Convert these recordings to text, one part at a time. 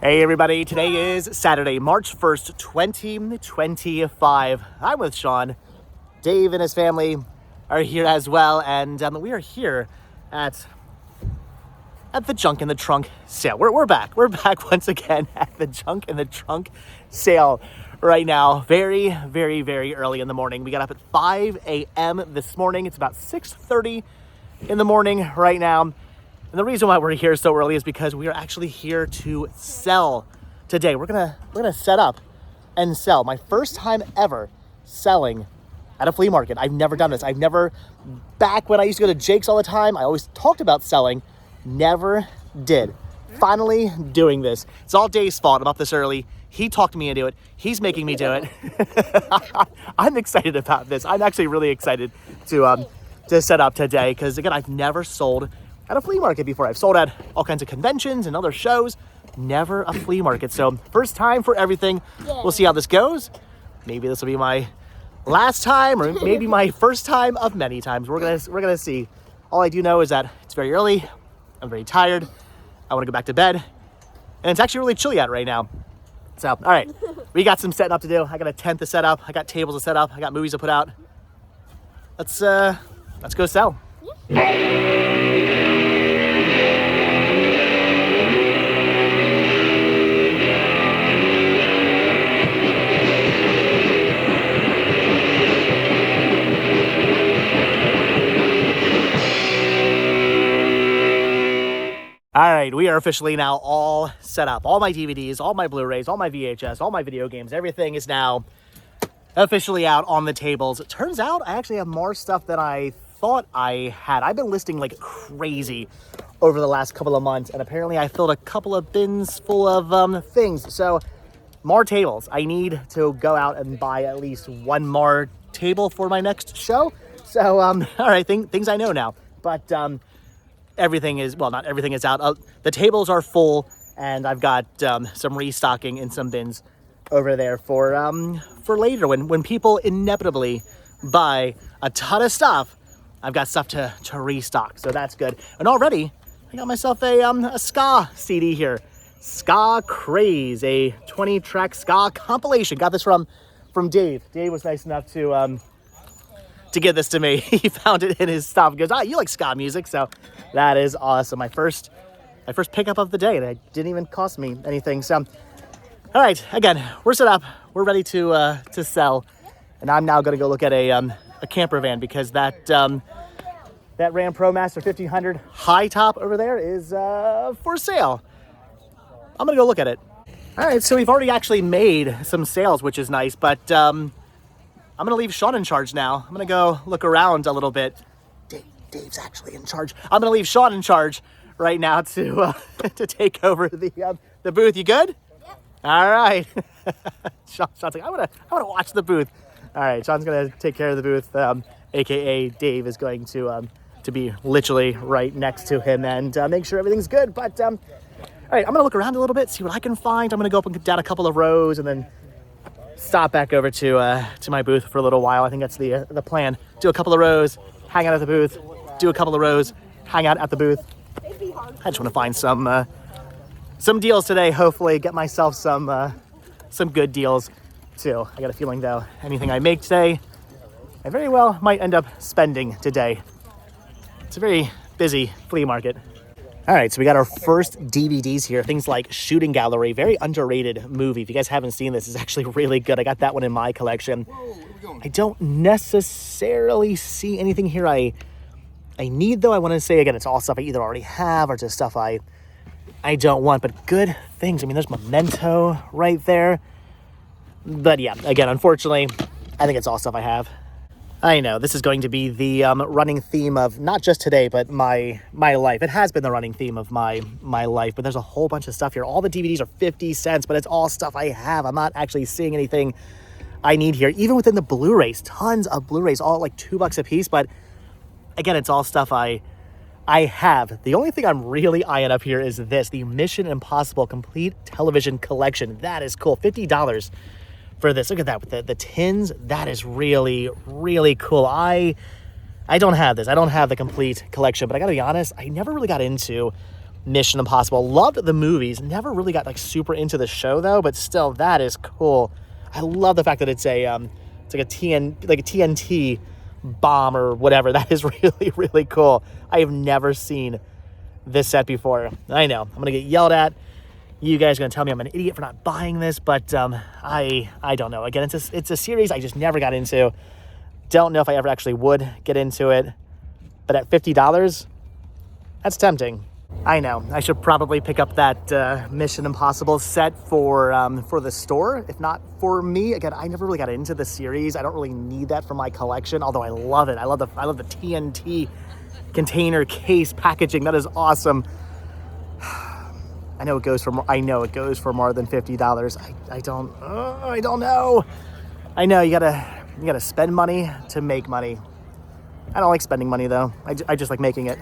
Hey everybody, today is Saturday, March 1st, 2025. I'm with Sean. Dave and his family are here as well, and we are here at the Junk in the Trunk sale. We're back. We're back once again at the Junk in the Trunk sale right now. Very, very, very early in the morning. We got up at 5 a.m. this morning. It's about 6:30 in the morning right now. And the reason why we're here so early is because we are actually here to sell today. We're gonna set up and sell. My first time ever selling at a flea market. I've never done this. Back when I used to go to Jake's all the time, I always talked about selling, never did. Finally doing this. It's all Dave's fault. I'm up this early. He talked me into it. He's making me do it. I'm excited about this. I'm actually really excited to set up today because, again, I've never sold at a flea market before. I've sold at all kinds of conventions and other shows, never a flea market. So first time for everything. We'll see how this goes. Maybe this will be my last time, or maybe my first time of many times. We're gonna see. All I do know is that it's very early. I'm very tired. I want to go back to bed, and it's actually really chilly out right now. So, all right, we got some setting up to do. I got a tent to set up. I got tables to set up. I got movies to put out. Let's go sell. All right, we are officially now all set up. All my DVDs, all my Blu-rays, all my VHS, all my video games, everything is now officially out on the tables. It turns out I actually have more stuff than I thought I had. I've been listing like crazy over the last couple of months, and apparently I filled a couple of bins full of things. So more tables. I need to go out and buy at least one more table for my next show. So, all right, things I know now. But everything is, well, not everything is out. The tables are full, and I've got some restocking in some bins over there for later when people inevitably buy a ton of stuff. I've got stuff to restock, so that's good. And already I got myself a ska CD here, Ska Craze, a 20-track ska compilation. Got this from Dave. Dave was nice enough to give this to me. He found it in his stuff. He goes, you like ska music, so that is awesome. My first pickup of the day. That didn't even cost me anything. So, all right, again, we're set up. We're ready to sell, and I'm now going to go look at a camper van because that Ram ProMaster 1500 high top over there is for sale. I'm going to go look at it. All right, so we've already actually made some sales, which is nice, but I'm going to leave Sean in charge now. I'm going to go look around a little bit. Dave's actually in charge. I'm going to leave Sean in charge right now to take over the booth. You good? Yep. All right. Sean's like, I want to watch the booth. All right, Sean's going to take care of the booth, a.k.a. Dave is going to be literally right next to him and make sure everything's good. But, all right, I'm going to look around a little bit, see what I can find. I'm going to go up and down a couple of rows and then stop back over to my booth for a little while. I think that's the plan. Do a couple of rows, hang out at the booth, do a couple of rows, hang out at the booth. I just want to find some deals today. Hopefully get myself some good deals too. I got a feeling though, anything I make today, I very well might end up spending today. It's a very busy flea market. All right, so we got our first DVDs here. Things like Shooting Gallery, very underrated movie. If you guys haven't seen this, it's actually really good. I got that one in my collection. I don't necessarily see anything here I need, though. I want to say, again, it's all stuff I either already have or just stuff I don't want, but good things. I mean, there's Memento right there. But yeah, again, unfortunately, I think it's all stuff I have. I know this is going to be the running theme of not just today, but my life. It has been the running theme of my life, but there's a whole bunch of stuff here. All the DVDs are 50 cents, but it's all stuff I have. I'm not actually seeing anything I need here. Even within the Blu-rays, tons of Blu-rays, all like $2 a piece. But again, it's all stuff I have. The only thing I'm really eyeing up here is this, the Mission Impossible Complete Television Collection. That is cool. $50 for this. Look at that with the tins. That is really, really cool. I don't have this. I don't have the complete collection, but I gotta be honest, I never really got into Mission Impossible. Loved the movies. Never really got like super into the show though, but still, that is cool. I love the fact that it's like a TNT bomb or whatever. That is really, really cool. I have never seen this set before. I know I'm gonna get yelled at. You guys are gonna tell me I'm an idiot for not buying this, but I don't know. Again, it's a series I just never got into. Don't know if I ever actually would get into it, but at $50, that's tempting. I know I should probably pick up that Mission Impossible set for the store, if not for me. Again, I never really got into the series. I don't really need that for my collection, although I love it. I love the TNT container case packaging. That is awesome. I know it goes for more than $50. I don't know. I know you gotta spend money to make money. I don't like spending money though. I just like making it.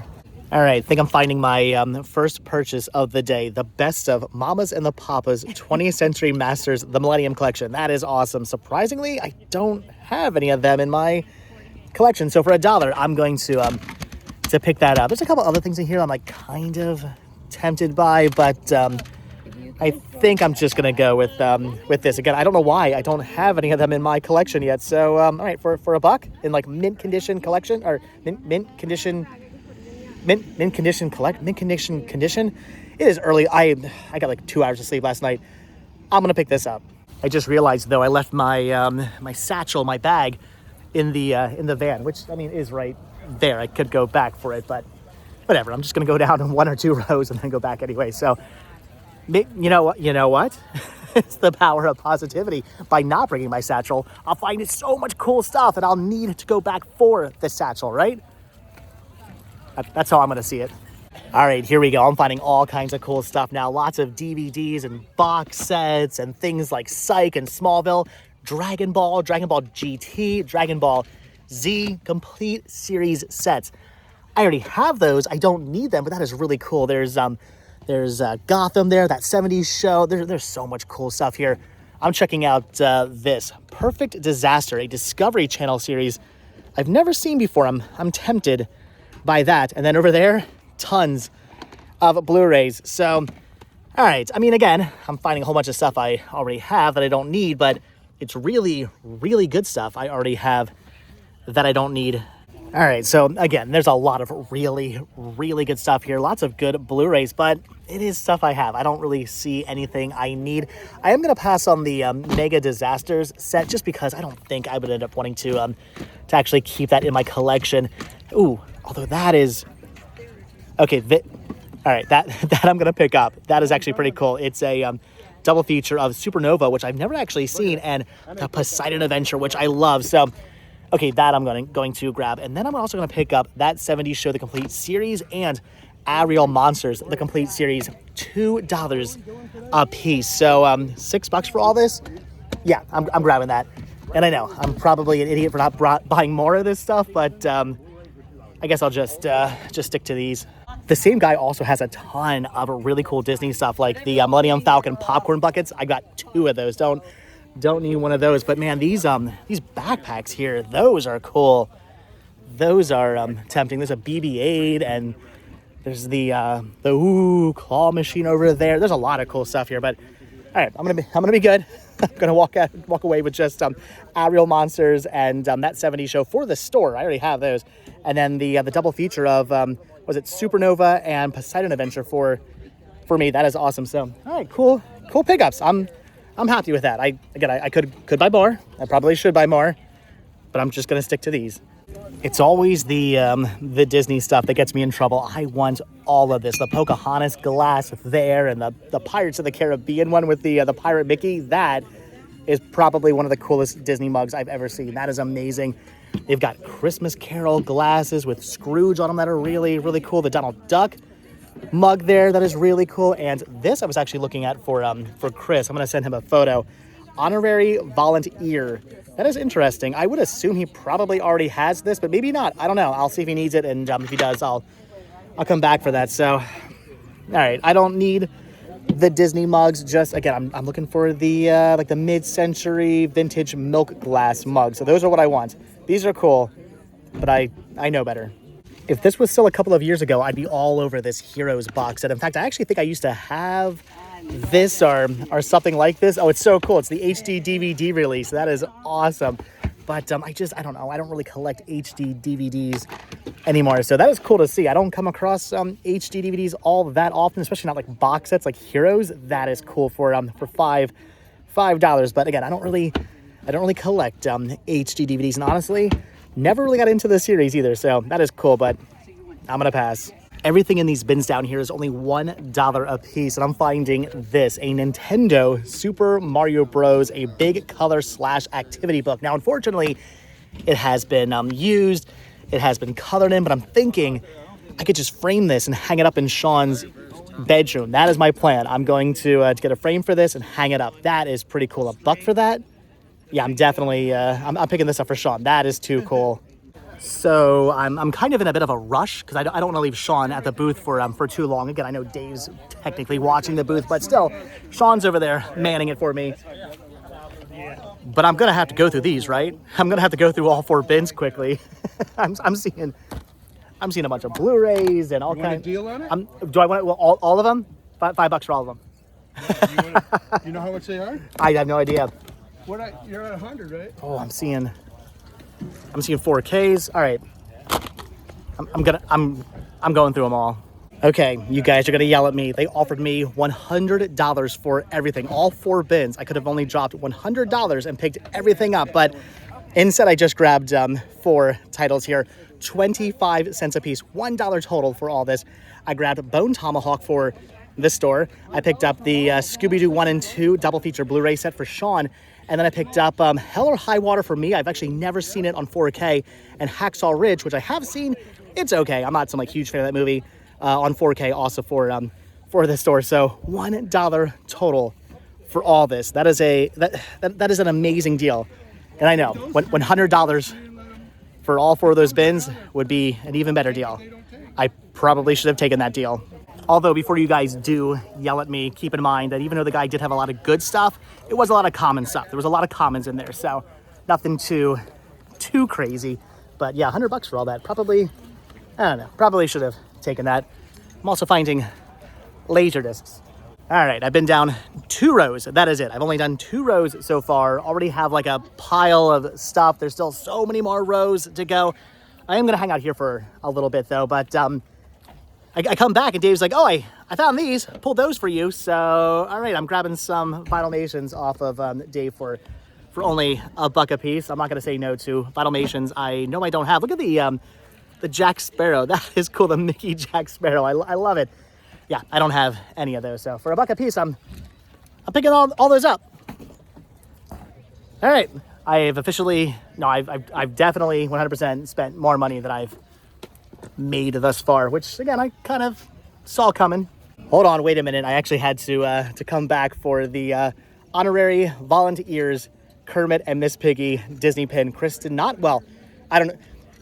All right, I think I'm finding my first purchase of the day. The best of Mamas and the Papas 20th Century Masters, the Millennium Collection. That is awesome. Surprisingly, I don't have any of them in my collection. So for $1, I'm going to pick that up. There's a couple other things in here I'm like kind of tempted by, but I think I'm just gonna go with this. Again, I don't know why I don't have any of them in my collection yet. So all right, for $1 in like mint condition condition. It is early. I got like 2 hours of sleep last night. I'm gonna pick this up. I just realized though I left my my satchel, my bag, in the van, which I mean is right there. I could go back for it, but whatever. I'm just gonna go down in 1 or 2 rows and then go back anyway. So you know what? It's the power of positivity. By not bringing my satchel, I'll find so much cool stuff and I'll need to go back for the satchel, right? That's how I'm gonna see it. All right, here we go. I'm finding all kinds of cool stuff now. Lots of DVDs and box sets and things like Psych and Smallville, Dragon Ball GT, Dragon Ball Z, complete series sets. I already have those. I don't need them, but that is really cool. There's Gotham there, that 70s show. There's so much cool stuff here. I'm checking out this Perfect Disaster, a Discovery Channel series I've never seen before. I'm tempted by that. And then over there, tons of Blu-rays. So, all right. I mean, again, I'm finding a whole bunch of stuff I already have that I don't need, but it's really, really good stuff I already have that I don't need. All right. So again, there's a lot of really, really good stuff here. Lots of good Blu-rays, but it is stuff I have. I don't really see anything I need. I am going to pass on the Mega Disasters set just because I don't think I would end up wanting to actually keep that in my collection. Ooh. Although that is, okay, all right, that I'm going to pick up. That is actually pretty cool. It's a double feature of Supernova, which I've never actually seen, and the Poseidon Adventure, which I love. So, okay, that I'm going to grab. And then I'm also going to pick up that 70s Show, the complete series, and Aerial Monsters, the complete series, $2 a piece. So $6 for all this? Yeah, I'm grabbing that. And I know, I'm probably an idiot for not buying more of this stuff, but I guess I'll just stick to these. The same guy also has a ton of really cool Disney stuff, like the Millennium Falcon popcorn buckets. I got 2 of those. Don't need one of those. But man, these backpacks here, those are cool. Those are tempting. There's a BB-8 and there's the claw machine over there. There's a lot of cool stuff here. But all right, I'm gonna be good. I'm gonna walk away with just Aerial Monsters and that 70s Show for the store. I already have those. And then the double feature of was it Supernova and Poseidon Adventure for me. That is awesome. So all right, cool pickups. I'm happy with that. I could buy more. I probably should buy more, but I'm just gonna stick to these. It's always the Disney stuff that gets me in trouble. I want all of this. The Pocahontas glass there, and the Pirates of the Caribbean one with the Pirate Mickey. That is probably one of the coolest Disney mugs I've ever seen. That is amazing. They've got Christmas Carol glasses with Scrooge on them that are really, really cool. The Donald Duck mug there, that is really cool. And this I was actually looking at for Chris. I'm going to send him a photo. Honorary Volunteer. That is interesting. I would assume he probably already has this, but maybe not. I don't know. I'll see if he needs it, and if he does, I'll come back for that. So, all right. I don't need the Disney mugs. Just again, I'm looking for the like the mid-century vintage milk glass mug. So those are what I want. These are cool, but I know better. If this was still a couple of years ago, I'd be all over this Heroes box set. In fact, I actually think I used to have this or something like this. Oh, it's so cool. It's the HD DVD release. That is awesome. But I don't know. I don't really collect HD DVDs anymore. So that is cool to see. I don't come across HD DVDs all that often, especially not like box sets like Heroes. That is cool for $5. But again, I don't really collect HD DVDs, and honestly, never really got into the series either. So that is cool, but I'm gonna pass. Everything in these bins down here is only $1 a piece, and I'm finding this, a Nintendo Super Mario Bros. A big color / activity book. Now, unfortunately, it has been used, it has been colored in, but I'm thinking I could just frame this and hang it up in Sean's bedroom. That is my plan. I'm going to get a frame for this and hang it up. That is pretty cool. $1 for that? Yeah, I'm definitely, I'm picking this up for Sean. That is too cool. So I'm kind of in a bit of a rush because I don't want to leave Sean at the booth for too long. Again, I know Dave's technically watching the booth, but still, Sean's over there manning it for me. But I'm gonna have to go through these, right? I'm gonna have to go through all 4 bins quickly. I'm seeing a bunch of Blu-rays and all kinds. You want a deal on it? Do I want all of them? $5 for all of them. You know how much they are? I have no idea. You're at 100, right? Oh, I'm seeing 4Ks. All right. I'm going through them all. Okay, you guys are gonna yell at me. They offered me $100 for everything, all 4 bins. I could have only dropped $100 and picked everything up, but instead I just grabbed 4 titles here, 25 cents a piece, $1 total for all this. I grabbed Bone Tomahawk for this store. I picked up the Scooby-Doo 1 and 2 double feature Blu-ray set for Sean. And then I picked up Hell or High Water for me. I've actually never seen it on 4K. And Hacksaw Ridge, which I have seen. It's okay. I'm not some huge fan of that movie on 4K also for this store. So $1 total for all this. That is that is an amazing deal. And I know when $100 for all 4 of those bins would be an even better deal. I probably should have taken that deal. Although before you guys do yell at me, keep in mind that even though the guy did have a lot of good stuff, it was a lot of common stuff. There was a lot of commons in there, so nothing too crazy. But yeah, $100 for all that. Probably, I don't know, probably should have taken that. I'm also finding laser discs. All right, I've been down 2 rows. That is it. I've only done 2 rows so far. Already have like a pile of stuff. There's still so many more rows to go. I am gonna hang out here for a little bit though, but I come back and Dave's like, oh, I found these, pulled those for you. So, all right, I'm grabbing some Vinylmations off of Dave for only $1 a piece. I'm not gonna say no to Vinylmations. I know I don't have. Look at the Jack Sparrow. That is cool, the Mickey Jack Sparrow. I love it. Yeah, I don't have any of those. So for $1 a piece, I'm picking all those up. All right, I've definitely 100% spent more money than I've made thus far, which again I kind of saw coming. Hold on, wait a minute. I actually had to come back for the honorary volunteers Kermit and Miss Piggy Disney pin. Chris did not. Well, I don't know.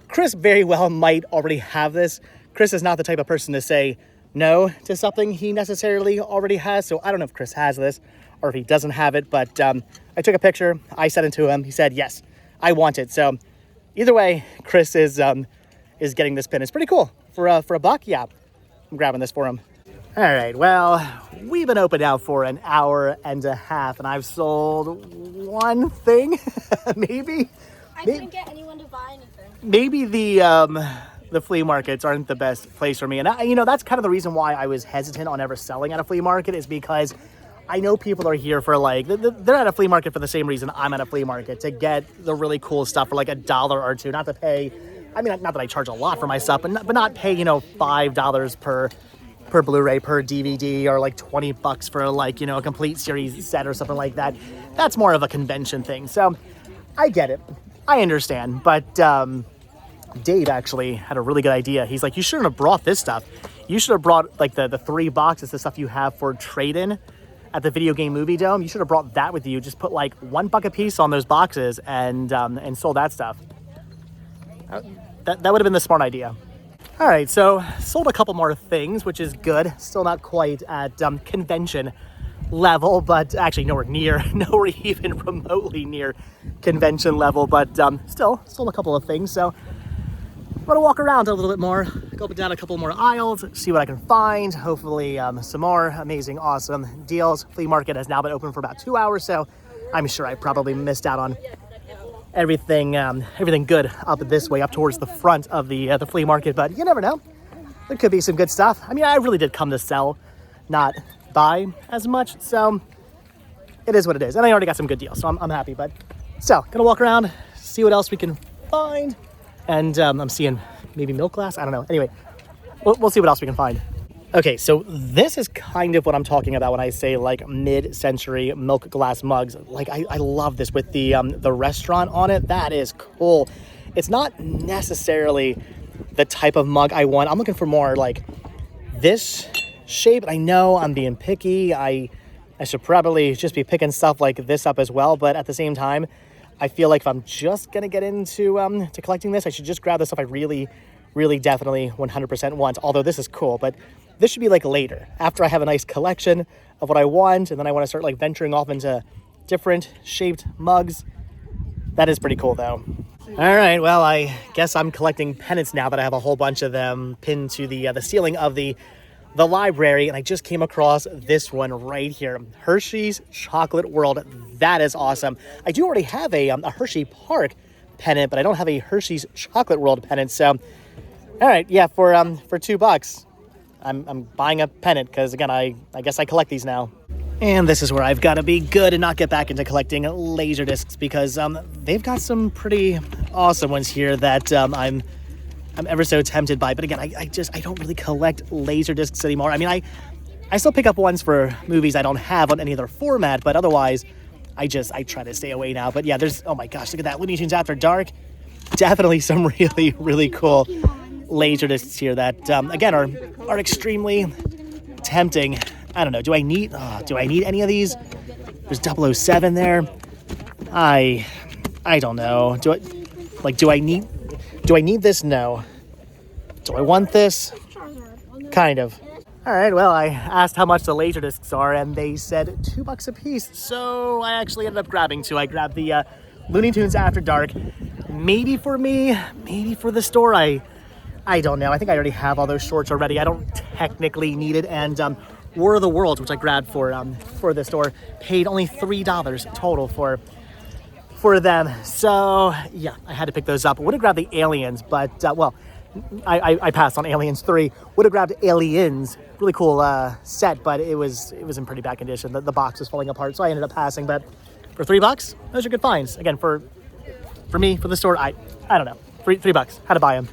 Chris very well might already have this. Chris is not the type of person to say no to something he necessarily already has. So I don't know if Chris has this or if he doesn't have it. But I took a picture. I sent it to him. He said yes, I want it. So either way, Chris is getting this pin. It's pretty cool for $1. Yeah, I'm grabbing this for him. All right, well, we've been open now for an hour and a half, and I've sold 1 thing, maybe. I didn't get anyone to buy anything. Maybe the flea markets aren't the best place for me, and that's kind of the reason why I was hesitant on ever selling at a flea market, is because I know people are here for they're at a flea market for the same reason I'm at a flea market, to get the really cool stuff for like $1 or $2, not to pay. I mean, not that I charge a lot for my stuff, but not pay, $5 per Blu-ray, per DVD, or like $20 for a complete series set or something like that. That's more of a convention thing. So I get it. I understand. But Dave actually had a really good idea. He's like, you shouldn't have brought this stuff. You should have brought like the 3 boxes, the stuff you have for trade-in at the Video Game Movie Dome. You should have brought that with you. Just put like $1 a piece on those boxes and sold that stuff. That would have been the smart idea. All right, so sold a couple more things, which is good. Still not quite at convention level, but actually nowhere even remotely near convention level, but still sold a couple of things. So gonna walk around a little bit more, go up and down a couple more aisles, see what I can find. Hopefully some more amazing, awesome deals. Flea market has now been open for about 2 hours, so I'm sure I probably missed out on everything good up this way, up towards the front of the flea market, but you never know. There could be some good stuff. I mean, I really did come to sell, not buy as much, so it is what it is. And I already got some good deals, so I'm happy. But so, gonna walk around, see what else we can find. And I'm seeing maybe milk glass, I don't know. Anyway, we'll see what else we can find. Okay, so this is kind of what I'm talking about when I say like mid-century milk glass mugs. Like I love this with the restaurant on it. That is cool. It's not necessarily the type of mug I want. I'm looking for more like this shape. I know I'm being picky. I should probably just be picking stuff like this up as well. But at the same time, I feel like if I'm just gonna get into to collecting this, I should just grab the stuff I really definitely 100% want. Although this is cool, but this should be like later, after I have a nice collection of what I want, and then I want to start like venturing off into different shaped mugs. That is pretty cool though. All right, well, I guess I'm collecting pennants now that I have a whole bunch of them pinned to the ceiling of the library, and I just came across this one right here, Hershey's Chocolate World. That is awesome. I do already have a Hershey Park pennant, but I don't have a Hershey's Chocolate World pennant. So, all right, yeah, for $2, I'm buying a pennant because again, I guess I collect these now. And this is where I've got to be good and not get back into collecting laser discs because they've got some pretty awesome ones here that I'm ever so tempted by. But again, I don't really collect laser discs anymore. I mean, I still pick up ones for movies I don't have on any other format, but otherwise I try to stay away now. But yeah, there's, oh my gosh, look at that, Looney Tunes After Dark. Definitely some really cool laser discs here that again are extremely tempting. I don't know, do I need any of these? There's 007 there. I don't know. Do I need this? No. Do I want this? Kind of. All right, well, I asked how much the laser discs are, and they said $2 a piece. So I actually ended up grabbing two. I grabbed the Looney Tunes After Dark. Maybe for me, maybe for the store. I don't know. I think I already have all those shorts already. I don't technically need it. And War of the Worlds, which I grabbed for the store, paid only $3 total for them. So yeah, I had to pick those up. I would have grabbed the Aliens, but well, I passed on Aliens 3. Would have grabbed Aliens, really cool set, but it was in pretty bad condition. The box was falling apart, so I ended up passing. But for $3, those are good finds. Again, for me, for the store, I don't know, $3. Had to buy them.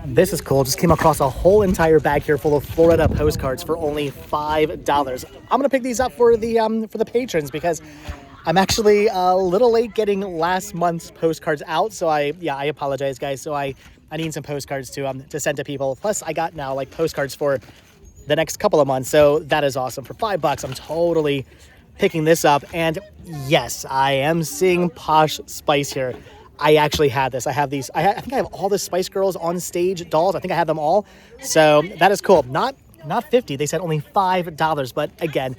This is cool. Just came across a whole entire bag here full of Florida postcards for only $5. I'm gonna pick these up for the patrons because I'm actually a little late getting last month's postcards out. So I apologize, guys. So I need some postcards to send to people. Plus, I got now like postcards for the next couple of months. So that is awesome. For $5, I'm totally picking this up. And yes, I am seeing Posh Spice here. I actually had this. I have these. I think I have all the Spice Girls on stage dolls. I think I have them all. So that is cool. Not $50. They said only $5. But again,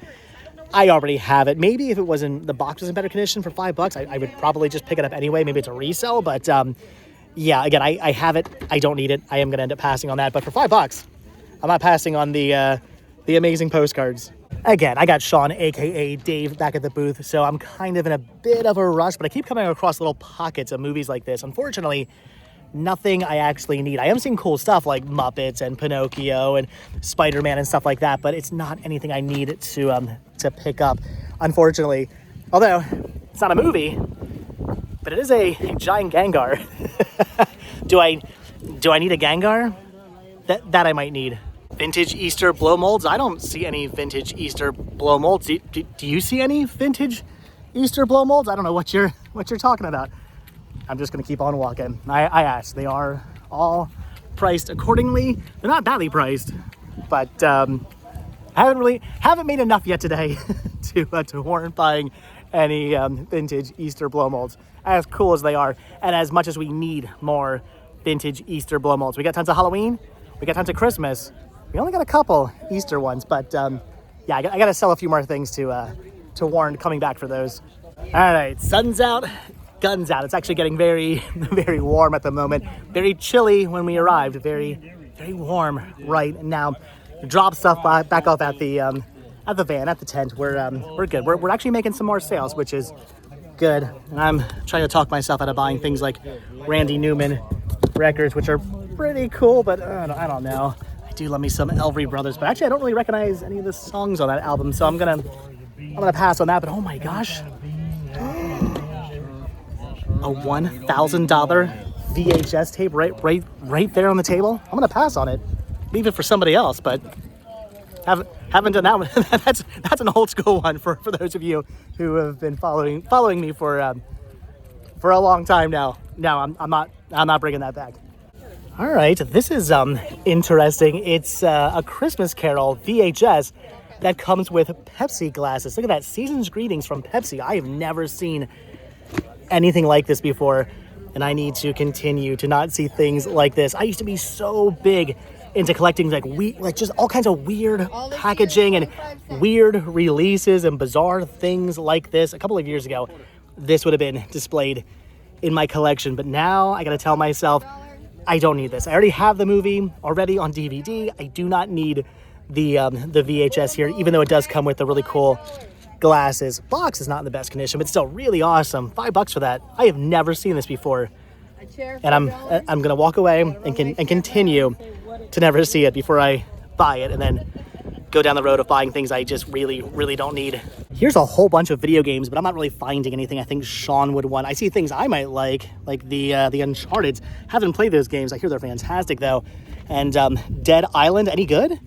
I already have it. Maybe if it wasn't, the box was in better condition for $5, I would probably just pick it up anyway. Maybe it's a resale. But yeah, again, I have it. I don't need it. I am going to end up passing on that. But for $5, I'm not passing on the amazing postcards. Again, I got Sean, aka Dave, back at the booth, so I'm kind of in a bit of a rush, but I keep coming across little pockets of movies like this. Unfortunately, nothing I actually need. I am seeing cool stuff like Muppets and Pinocchio and Spider-Man and stuff like that, but it's not anything I need to pick up, unfortunately. Although, it's not a movie, but it is a giant Gengar. Do I need a Gengar? That I might need. Vintage Easter blow molds. I don't see any vintage Easter blow molds. Do you see any vintage Easter blow molds? I don't know what you're talking about. I'm just gonna keep on walking. I asked. They are all priced accordingly. They're not badly priced, but I haven't made enough yet today to warrant buying any vintage Easter blow molds. As cool as they are, and as much as we need more vintage Easter blow molds. We got tons of Halloween. We got tons of Christmas. We only got a couple Easter ones, but yeah, I got to sell a few more things to warrant coming back for those. All right, sun's out, guns out. It's actually getting very, very warm at the moment. Very chilly when we arrived. Very, very warm right now. Drop stuff back off at the van, at the tent. We're good. We're actually making some more sales, which is good. And I'm trying to talk myself out of buying things like Randy Newman records, which are pretty cool, but I don't know. I do love me some Elvery Brothers, but actually I don't really recognize any of the songs on that album, so I'm gonna pass on that. But oh my gosh, a $1,000 VHS tape right there on the table. I'm gonna pass on it. Leave it for somebody else, but haven't done that one. that's an old school one for those of you who have been following me for a long time now. No, I'm not bringing that back. All right, this is interesting. It's a Christmas Carol VHS that comes with Pepsi glasses. Look at that, Season's Greetings from Pepsi. I have never seen anything like this before, and I need to continue to not see things like this. I used to be so big into collecting like just all kinds of weird packaging and weird releases and bizarre things like this. A couple of years ago, this would have been displayed in my collection, but now I gotta tell myself, I don't need this. I already have the movie already on DVD. I do not need the VHS here, even though it does come with the really cool glasses. Box is not in the best condition, but still really awesome. $5 for that. I have never seen this before, and I'm gonna walk away and continue to never see it before I buy it, and then go down the road of buying things I just really, really don't need. Here's a whole bunch of video games, but I'm not really finding anything I think Sean would want. I see things I might like the Uncharted. Haven't played those games. I hear they're fantastic though. And Dead Island, any good?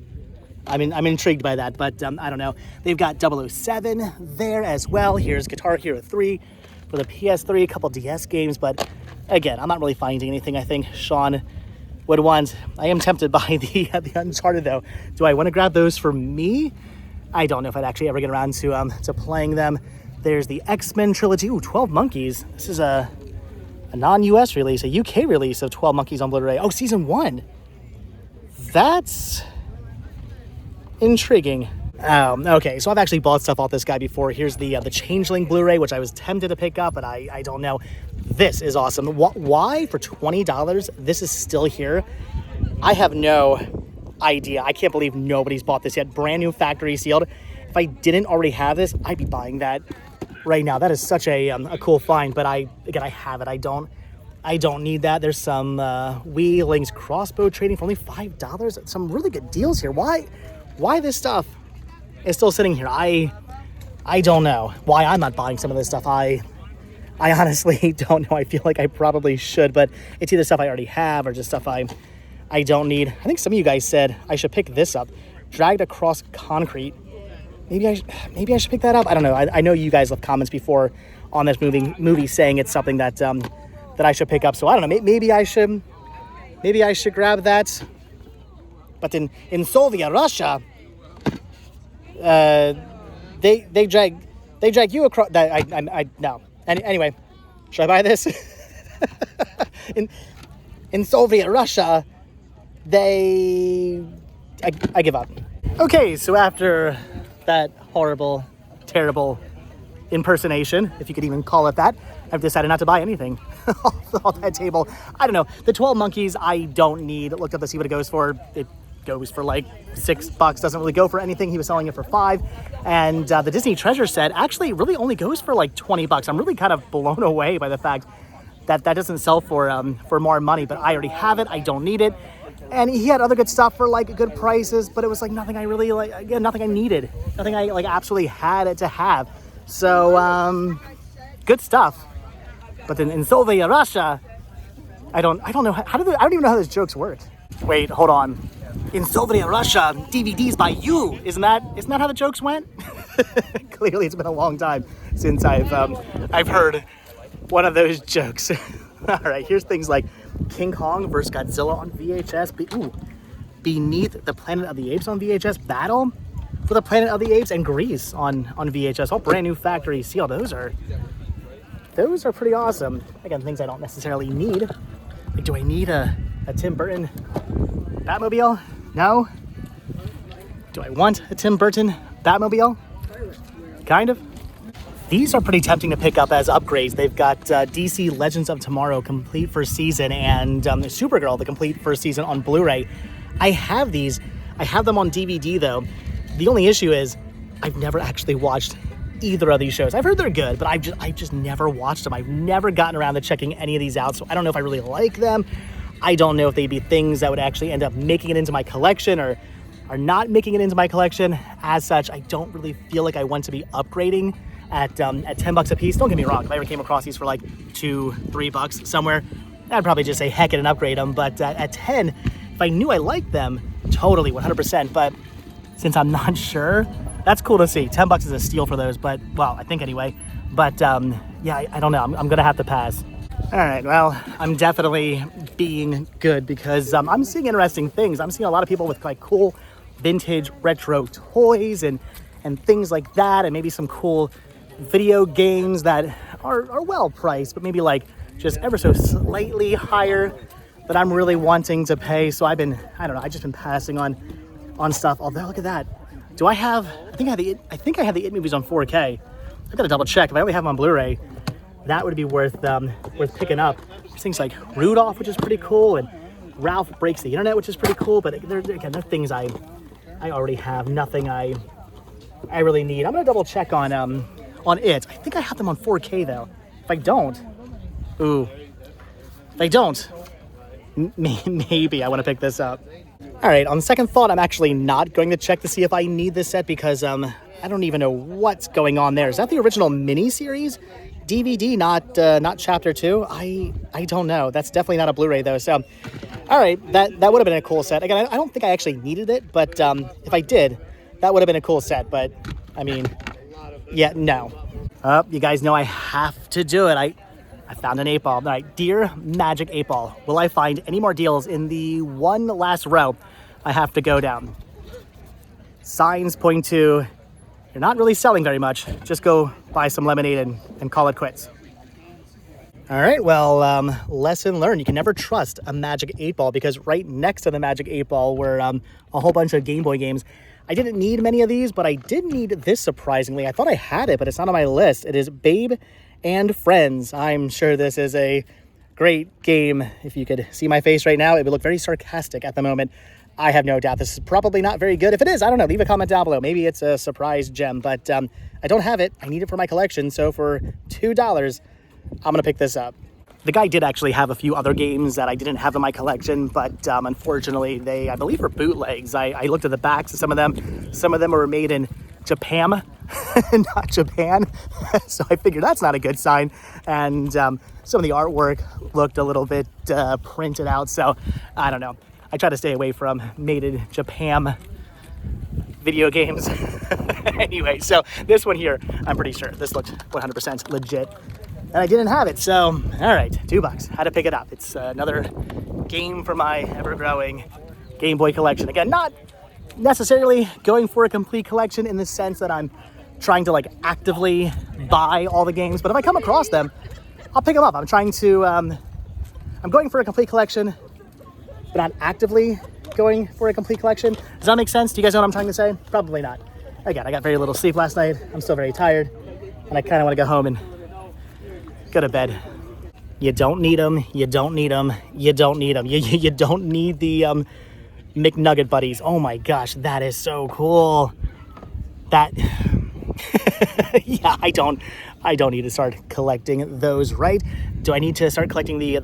I'm intrigued by that, but I don't know. They've got 007 there as well. Here's Guitar Hero 3 for the PS3, a couple DS games, but again, I'm not really finding anything I think Sean would want. I am tempted by the Uncharted though. Do I want to grab those for me? I don't know if I'd actually ever get around to playing them. There's the X-Men trilogy. Ooh, 12 Monkeys. This is a non-US release, a UK release of 12 Monkeys on Blu-ray. Oh, season 1. That's intriguing. Okay, so I've actually bought stuff off this guy before. Here's the Changeling Blu-ray, which I was tempted to pick up, but I don't know. This is awesome. Why for $20 this is still here? I have no idea. I can't believe nobody's bought this yet. Brand new, factory sealed. If I didn't already have this, I'd be buying that right now. That is such a cool find, but I have it. I don't need that. There's some Wii Link's crossbow trading for only $5. Some really good deals here. Why this stuff is still sitting here? I don't know why I'm not buying some of this stuff. I honestly don't know. I feel like I probably should, but it's either stuff I already have or just stuff I don't need. I think some of you guys said I should pick this up. Dragged Across Concrete. Maybe I should pick that up. I don't know. I know you guys left comments before on this movie saying it's something that I should pick up. So I don't know. Maybe I should grab that. But in Soviet Russia, they drag you across. No. Anyway, should I buy this? in Soviet Russia, I give up. Okay, so after that horrible, terrible impersonation, if you could even call it that, I've decided not to buy anything off that table. I don't know. The 12 Monkeys I don't need. Looked up to see what it goes for. It goes for like $6. Doesn't really go for anything. He was selling it for $5. And the Disney Treasure set actually really only goes for like $20. I'm really kind of blown away by the fact that doesn't sell for more money, but I already have it. I don't need it. And he had other good stuff for like good prices, but it was like nothing I really like. Again, nothing I needed, nothing I like absolutely had to have. So good stuff. But then in Soviet Russia, I don't know I don't even know how those jokes work. Wait, hold on. In Soviet Russia, DVDs by you. Isn't that how the jokes went? Clearly, it's been a long time since I've heard one of those jokes. All right, here's things like King Kong vs. Godzilla on VHS. Beneath the Planet of the Apes on VHS. Battle for the Planet of the Apes and Grease on VHS. All brand new factory sealed. Those are pretty awesome. Again, things I don't necessarily need. Like, do I need a Tim Burton Batmobile? No. Do I want a Tim Burton Batmobile? Kind of. These are pretty tempting to pick up as upgrades. They've got DC Legends of Tomorrow complete first season and Supergirl, the complete first season on Blu-ray. I have these. I have them on DVD though. The only issue is I've never actually watched either of these shows. I've heard they're good, but I've just never watched them. I've never gotten around to checking any of these out, so I don't know if I really like them. I don't know if they'd be things that would actually end up making it into my collection or are not making it into my collection. As such, I don't really feel like I want to be upgrading at $10 a piece. Don't get me wrong, if I ever came across these for like $2-3 somewhere, I'd probably just say heck it and upgrade them. But at 10, if I knew I liked them, totally 100%. But since I'm not sure, that's cool to see. $10 is a steal for those, but well, I think anyway. But yeah, I don't know. I'm gonna have to pass. All right, well, I'm definitely being good because I'm seeing interesting things. I'm seeing a lot of people with like cool vintage retro toys and things like that, and maybe some cool video games that are well priced, but maybe like just ever so slightly higher that I'm really wanting to pay. So I've just been passing on stuff. Although look at that. Do I have, I think I have the It movies on 4K. I gotta double check. If I only have them on Blu-ray, that would be worth picking up. There's things like Rudolph, which is pretty cool, and Ralph Breaks the Internet, which is pretty cool, but they're things I already have, nothing I really need. I'm gonna double check on it. I think I have them on 4K though. If I don't, maybe I want to pick this up. All right, on second thought, I'm actually not going to check to see if I need this set because I don't even know what's going on there. Is that the original mini-series DVD, not chapter 2? I don't know. That's definitely not a Blu-ray though. So, all right, that would have been a cool set. Again, I don't think I actually needed it, but if I did, that would have been a cool set. But I mean, yeah, no. You guys know I have to do it. I found an 8-ball. All right, Dear Magic 8-ball. Will I find any more deals in the one last row I have to go down? Signs point to you're not really selling very much. Just go buy some lemonade and call it quits. All right, well, lesson learned. You can never trust a Magic 8-ball because right next to the Magic 8-ball were a whole bunch of Game Boy games. I didn't need many of these, but I did need this surprisingly. I thought I had it, but it's not on my list. It is Babe and Friends. I'm sure this is a great game. If you could see my face right now, it would look very sarcastic at the moment. I have no doubt this is probably not very good. If it is, I don't know, leave a comment down below. Maybe it's a surprise gem, but I don't have it. I need it for my collection, so for $2, I'm gonna pick this up. The guy did actually have a few other games that I didn't have in my collection, but unfortunately they, I believe, were bootlegs. I looked at the backs of some of them. Some of them were made in Japan, not Japan. So I figured that's not a good sign. And some of the artwork looked a little bit printed out. So I don't know. I try to stay away from made in Japan video games. Anyway, so this one here, I'm pretty sure this looked 100% legit. And I didn't have it, so all right, $2. Had to pick it up. It's another game for my ever-growing Game Boy collection. Again, not necessarily going for a complete collection in the sense that I'm trying to like actively buy all the games, but if I come across them, I'll pick them up. I'm going for a complete collection, but not actively going for a complete collection. Does that make sense? Do you guys know what I'm trying to say? Probably not. Again, I got very little sleep last night. I'm still very tired, and I kind of want to go home and go to bed. You don't need them. You don't need them. You don't need them. You don't need the McNugget buddies. Oh my gosh, that is so cool. That, yeah, I don't need to start collecting those, right? Do I need to start collecting the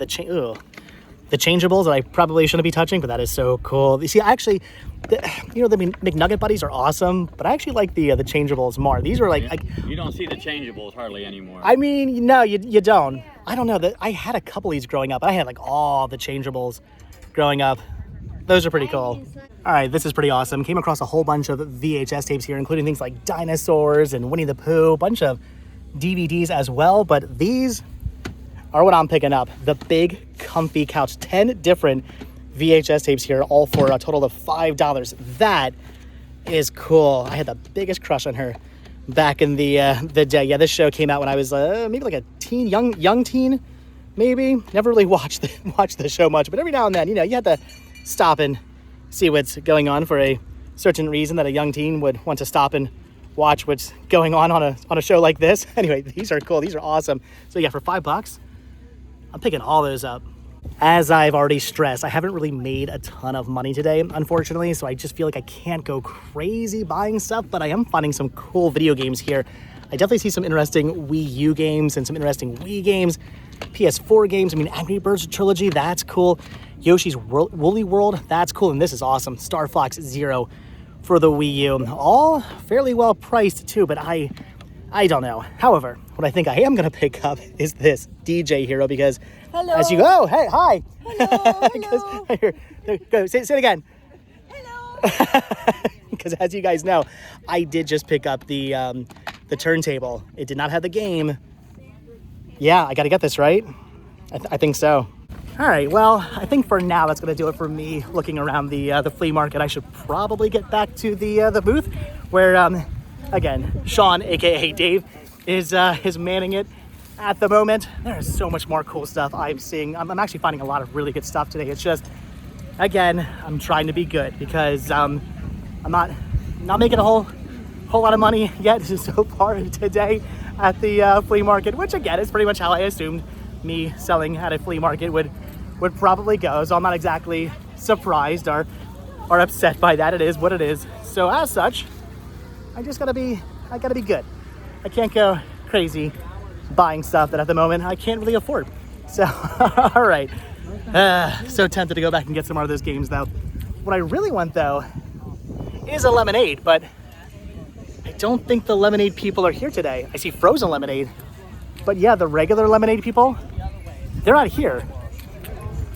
changeables that I probably shouldn't be touching? But that is so cool. You see, actually, the McNugget buddies are awesome, but I actually like the changeables more. These are like you don't see the changeables hardly anymore. I mean, no, you don't. I don't know that I had a couple of these growing up. I had like all the changeables growing up. Those are pretty cool. All right, this is pretty awesome. Came across a whole bunch of VHS tapes here, including things like Dinosaurs and Winnie the Pooh, a bunch of DVDs as well. But these are what I'm picking up. The Big Comfy Couch. 10 different VHS tapes here, all for a total of $5. That is cool. I had the biggest crush on her back in the day. Yeah, this show came out when I was maybe like a teen, young teen, maybe. Never really watched the show much, but every now and then, you had to stop and see what's going on for a certain reason that a young teen would want to stop and watch what's going on a show like this. Anyway, these are cool. These are awesome. So yeah, for $5, I'm picking all those up. As I've already stressed, I haven't really made a ton of money today, unfortunately, so I just feel like I can't go crazy buying stuff, but I am finding some cool video games here. I definitely see some interesting Wii U games and some interesting Wii games, PS4 games. I mean, Angry Birds Trilogy, that's cool. Yoshi's Woolly World, that's cool, and this is awesome. Star Fox Zero for the Wii U. All fairly well priced too, but I don't know. However, what I think I am going to pick up is this DJ Hero because Hello. as you go, hey, hi. Hello. Here, go, say it again. Hello. Because as you guys know, I did just pick up the turntable. It did not have the game. Yeah, I got to get this, right? I think so. All right, well, I think for now that's going to do it for me looking around the flea market. I should probably get back to the booth where, again, Sean, aka Dave, is manning it at the moment. There's so much more cool stuff I'm seeing. I'm actually finding a lot of really good stuff today. It's just, again, I'm trying to be good because I'm not making a whole lot of money yet so far today at the flea market, which again is pretty much how I assumed me selling at a flea market would probably go. So I'm not exactly surprised or upset by that. It is what it is. So as such, I gotta be good. I can't go crazy buying stuff that at the moment I can't really afford. So all right, so tempted to go back and get some more of those games though. What I really want though is a lemonade, but I don't think the lemonade people are here today. I see frozen lemonade, but yeah, the regular lemonade people, they're not here.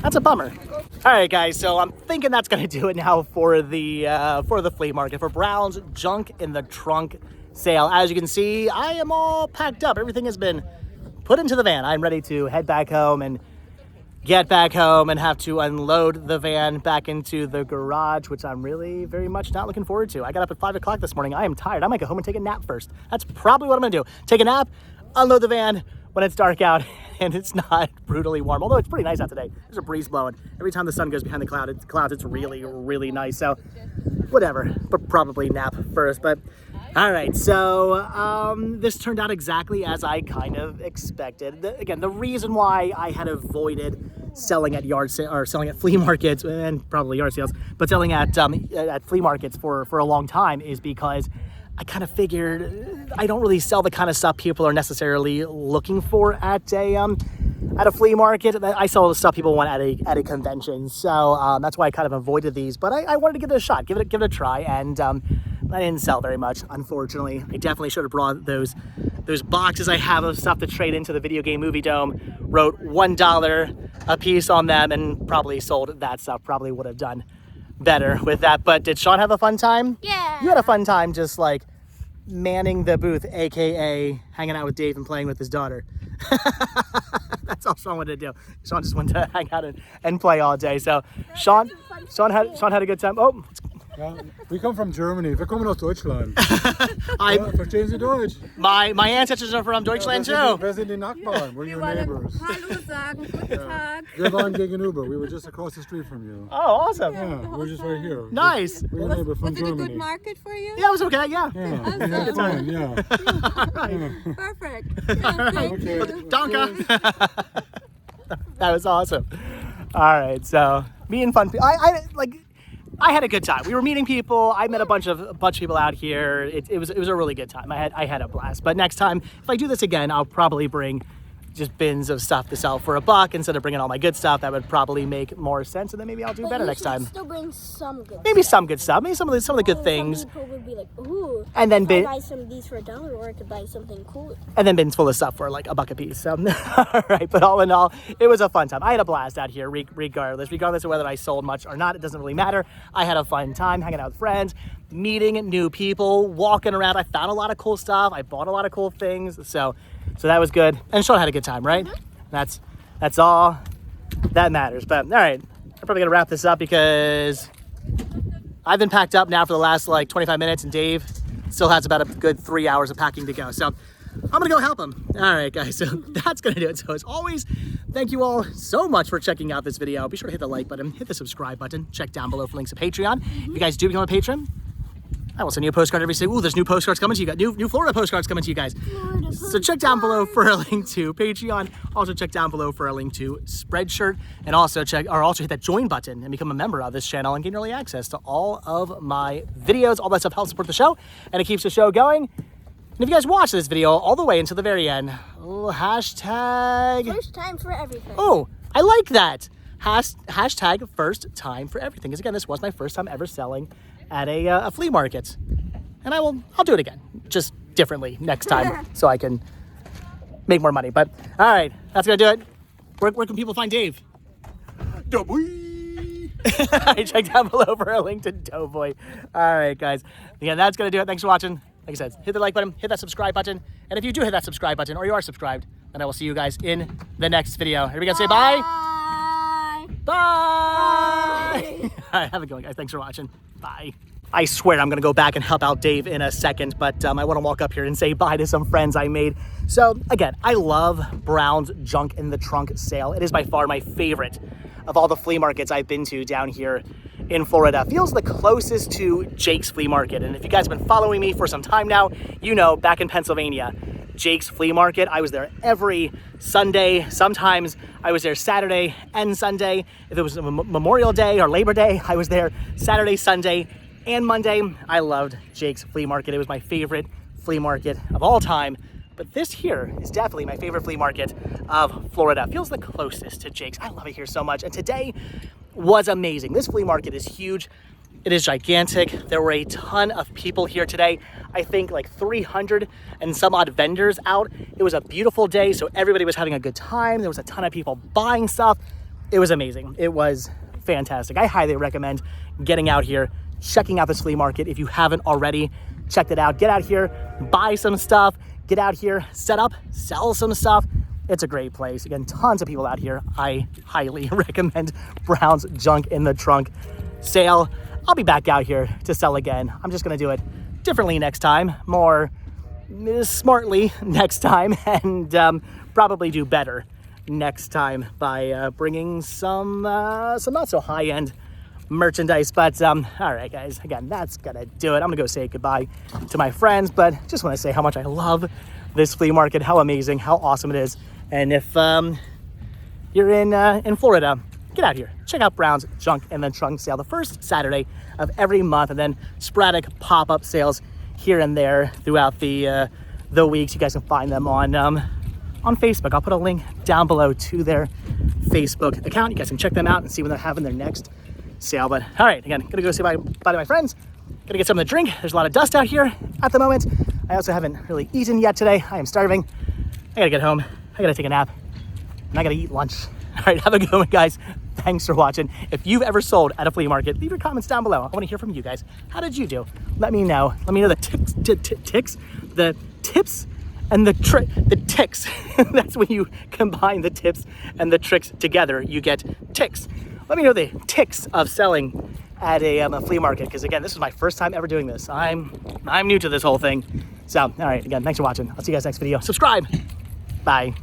That's a bummer. All right, guys, so I'm thinking that's gonna do it now for the flea market, for Brown's Junk in the Trunk sale. As you can see, I am all packed up. Everything has been put into the van. I'm ready to head back home and get back home and have to unload the van back into the garage, which I'm really very much not looking forward to. I got up at 5 o'clock this morning. I am tired. I might go home and take a nap first. That's probably what I'm gonna do. Take a nap, unload the van when it's dark out and it's not brutally warm. Although it's pretty nice out today. There's a breeze blowing. Every time the sun goes behind the clouds, it's really, really nice. So whatever, but probably nap first. But all right, so this turned out exactly as I kind of expected. Again, the reason why I had avoided selling at selling at flea markets and probably yard sales, but selling at flea markets for a long time is because I kind of figured I don't really sell the kind of stuff people are necessarily looking for at a flea market. I sell the stuff people want at a convention, so that's why I kind of avoided these. But I wanted to give it a shot, give it a try, and I didn't sell very much, unfortunately. I definitely should have brought those boxes I have of stuff to trade into the Video Game Movie Dome. Wrote $1 a piece on them and probably sold that stuff. Probably would have done better with that. But did Sean have a fun time? Yeah. You had a fun time just like manning the booth, aka hanging out with Dave and playing with his daughter. That's all Sean wanted to do. Sean just wanted to hang out and play all day. So Sean had a good time. Oh, Ja, we come from Germany. Wir kommen aus Deutschland. Verstehen Sie Deutsch? my ancestors are from Deutschland too. Wer sind die Nachbarn? We're your neighbors. Hallo sagen, guten Tag. Wir waren gegenüber. We were just across the street from you. Oh, awesome. Yeah, we're just right here. Nice. We're your neighbor from Was it a Germany. good market for you? Yeah, it was okay. Yeah. Yeah, we had fun. Yeah. Perfect. Yeah, thank you. Donka. That was awesome. All right, so meeting fun people. I had a good time. We were meeting people. I met a bunch of people out here. It was a really good time. I had a blast. But next time, if I do this again, I'll probably bring just bins of stuff to sell for $1 instead of bringing all my good stuff. That would probably make more sense, and then maybe I'll do better next time. Still bring some good. Maybe some good stuff. Maybe some of the good Some things. people would be like, ooh. And then if I buy some of these for $1, or I could buy something cool. And then bins full of stuff for like $1 a piece. So, all right, but all in all, it was a fun time. I had a blast out here, regardless of whether I sold much or not. It doesn't really matter. I had a fun time hanging out with friends, meeting new people, walking around. I found a lot of cool stuff. I bought a lot of cool things. So that was good. And Sean had a good time, right? Mm-hmm. That's all that matters. But all right, I'm probably gonna wrap this up because I've been packed up now for the last like 25 minutes, and Dave still has about a good 3 hours of packing to go. So I'm gonna go help him. All right, guys, so that's gonna do it. So as always, thank you all so much for checking out this video. Be sure to hit the like button, hit the subscribe button, check down below for links to Patreon. If you guys do become a patron, I will send you a postcard every single. Ooh, there's new postcards coming to you guys. New Florida postcards coming to you guys. So check down below for a link to Patreon. Also check down below for a link to Spreadshirt, and also hit that join button and become a member of this channel and gain early access to all of my videos. All that stuff helps support the show, and it keeps the show going. And if you guys watch this video all the way until the very end, hashtag First time for everything. Oh, I like that. Hashtag first time for everything. Because again, this was my first time ever selling at a flea market. And I'll do it again, just differently next time so I can make more money. But all right, that's gonna do it. Where can people find Dave? Doughboy. Check down below for a link to Doughboy. All right, guys. Again, that's gonna do it. Thanks for watching. Like I said, hit the like button, hit that subscribe button. And if you do hit that subscribe button or you are subscribed, then I will see you guys in the next video. Everybody gonna say bye? Bye! All right, have a good one, guys. Thanks for watching. Bye. I swear I'm gonna go back and help out Dave in a second, but I wanna walk up here and say bye to some friends I made. So again, I love Brown's Junk in the Trunk sale. It is by far my favorite of all the flea markets I've been to down here in Florida. Feels the closest to Jake's Flea Market. And if you guys have been following me for some time now, you know, back in Pennsylvania, Jake's Flea Market, I was there every Sunday. Sometimes I was there Saturday and Sunday. If it was a Memorial Day or Labor Day, I was there Saturday, Sunday, and Monday. I loved Jake's Flea Market. It was my favorite flea market of all time. But this here is definitely my favorite flea market of Florida. Feels the closest to Jake's. I love it here so much. And today was amazing. This flea market is huge. It is gigantic. There were a ton of people here today. I think like 300 and some odd vendors out. It was a beautiful day, so everybody was having a good time. There was a ton of people buying stuff. It was amazing. It was fantastic. I highly recommend getting out here, checking out this flea market. If you haven't already checked it out, get out here, buy some stuff, get out here, set up, sell some stuff. It's a great place. Again, tons of people out here. I highly recommend Brown's Junk in the Trunk sale. I'll be back out here to sell again. I'm just gonna do it differently next time, more smartly next time, and probably do better next time by bringing some not so high-end merchandise. But all right, guys, again, that's gonna do it. I'm gonna go say goodbye to my friends, but just want to say how much I love this flea market, how amazing, how awesome it is. And if you're in Florida, get out here, check out Brown's Junk in the Trunk sale, the first Saturday of every month, and then sporadic pop-up sales here and there throughout the weeks. You guys can find them on Facebook. I'll put a link down below to their Facebook account. You guys can check them out and see when they're having their next sale. But all right, again, gonna go say bye to my friends. Gonna get something to drink. There's a lot of dust out here at the moment. I also haven't really eaten yet today. I am starving. I gotta get home. I gotta take a nap. And I gotta eat lunch. All right, have a good one, guys. Thanks for watching. If you've ever sold at a flea market, leave your comments down below. I want to hear from you guys. How did you do? Let me know. Let me know the tips and the ticks. That's when you combine the tips and the tricks together, you get ticks. Let me know the ticks of selling at a flea market, because again, this is my first time ever doing this. I'm new to this whole thing. So, all right, again, thanks for watching. I'll see you guys next video. Subscribe. Bye.